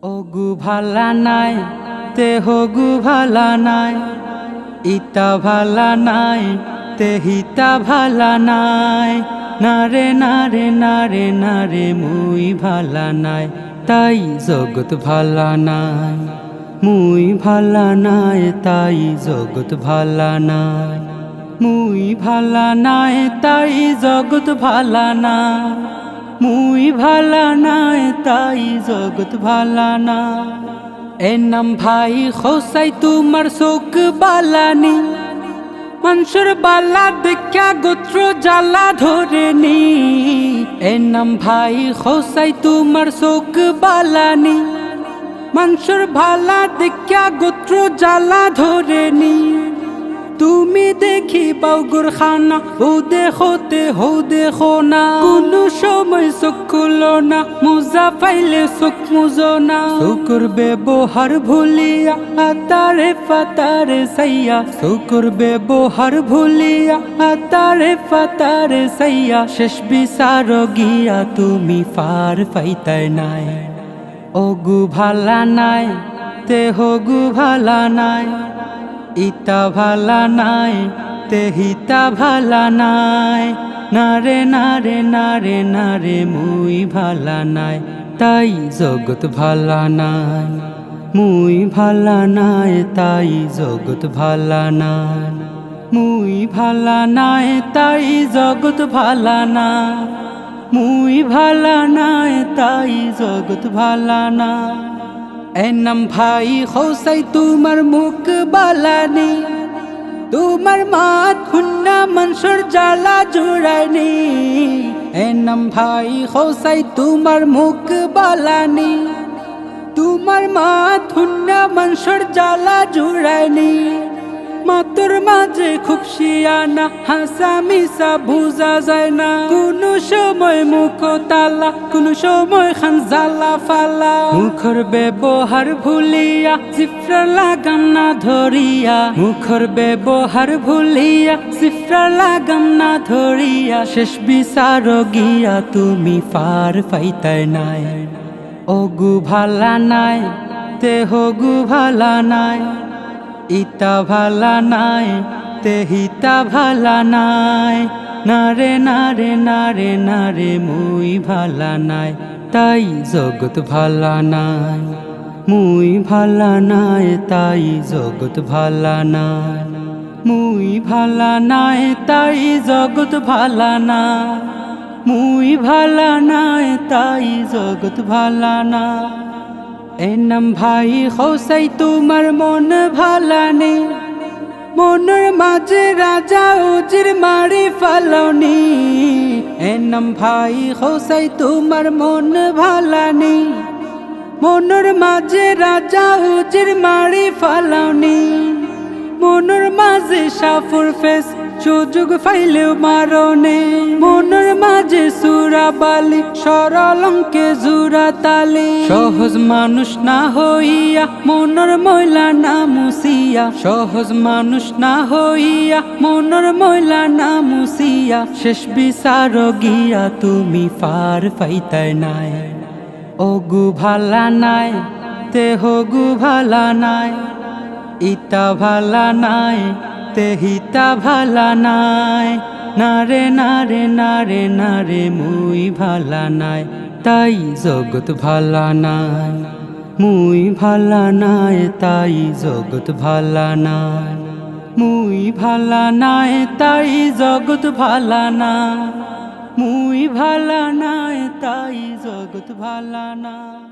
ওগু ভালা নাই তে হগু ভালা নাই, ইতা ভালা নাই তে হিতা ভালা নাই। নারে নারে নারে নারে মুই ভালা নাই, তাই জগৎ ভালা নাই। মুই ভালা নাই তাই জগৎ ভালা নাই। মুই ভালা নাই তাই জগৎ ভালা নাই। মুই ভালা নাই তাই জগৎ ভালা না। এর নাম ভাই খোসাই তোমার শোক বালানি, মানুষের বালা দেখা গোত্র জ্বালা ধরেনি। এর নাম ভাই খোসাই তোমার শোক বালানি, মানুষের ভালা দেখা গোত্র জ্বালা ধরেনি। তুমি দেখি বাউগুর খানা, ও দেখোতে হো দেখো না। কোনো সময় চোখ খুলো না, মোজা পাইলে চোখ মুজো না। চোখর ব্যবহার ভুলিয়া আতারে ফাতারে সাইয়া, চোখর ব্যবহার ভুলিয়া আতারে ফাতারে সাইয়া। শেষ বিচার গিয়া তুমি পার পাইতাই নাই। ওগু ভালা নাই তে হগু ভালা নাই, ইতা ভালা নাই তে হিতা ভালা নাই। নারে নারে নারে নারে মুই ভালা নাই, তাই জগৎ ভালা নাই। মুই ভালা নাই তাই জগৎ ভালা নাই। মুই ভালা নাই তাই জগৎ ভালা নাই। মুই ভালা নাই তাই জগৎ ভালা নাই। এর নাম ভাই খোসাই তোমার মুখ বালানি, তোমার মাত হুন্না মানুষের জ্বালা জুড়ায়নি। এর নাম ভাই খোসাই তোমার মুখ বালানি, তোমার মাত হুন্না মানুষের জ্বালা জুড়ায়নি। মাতর মাঝে খুব শিয়ানা, হাসা মিশা বুঝা যায় না। কোনো সময় মুখ তালা, কোনো সময় খান জ্বালা ফালা। মুখর ব্যবহার ভুলিয়া জিফরা লাগাম না ধরিয়া, মুখর ব্যবহার ভুলিয়া জিফরা লাগাম না ধরিয়া। শেষ বিচার গিয়া তুমি পার পাইতাই নাই। ওগু ভালা নাই তে হগু ভালা নাই, ইতা ভালা নাই তে হিতা ভালা নাই। নারে নারে নারে নারে মুই ভালা নাই, তাই জগৎ ভালা নাই। মুই ভালা নাই তাই জগৎ ভালা নাই। মুই ভালা নাই তাই জগৎ ভালা নাই। মুই ভালা নাই তাই জগৎ ভালা নাই। এর নাম ভাই খোসাই তোমার মন ভালানি, মনের মাঝে রাজা উজির মারি ফালানি। এর নাম ভাই খোসাই তোমার মন ভালানি, মনের মাঝে রাজা উজির মারি ফালানি। মনের মাঝে সাফুর ফেস সুযোগ পাইলেও মারনে। মনের মাঝে সুরা বালি সরলঙ্কে জুরা তালি। সহজ মানুষ না হইয়া মনের ময়লা না মুসিয়া, সহজ মানুষ না হইয়া মনের ময়লা না মুসিয়া। শেষ বিচার গিয়া তুমি পার পাইতাই নাই। ওগু ভালা নাই তে হগু ভালা নাই, ইতা ভালা নাই তে হিতা ভালা নাই। নারে নারে নারে নারে মুই ভালা নাই, তাই জগৎ ভালা নাই। মুই ভালা নাই তাই জগৎ ভালা নাই। মুই ভালা নাই তাই জগৎ ভালা নাই। মুই ভালা নাই তাই জগৎ ভালা নাই।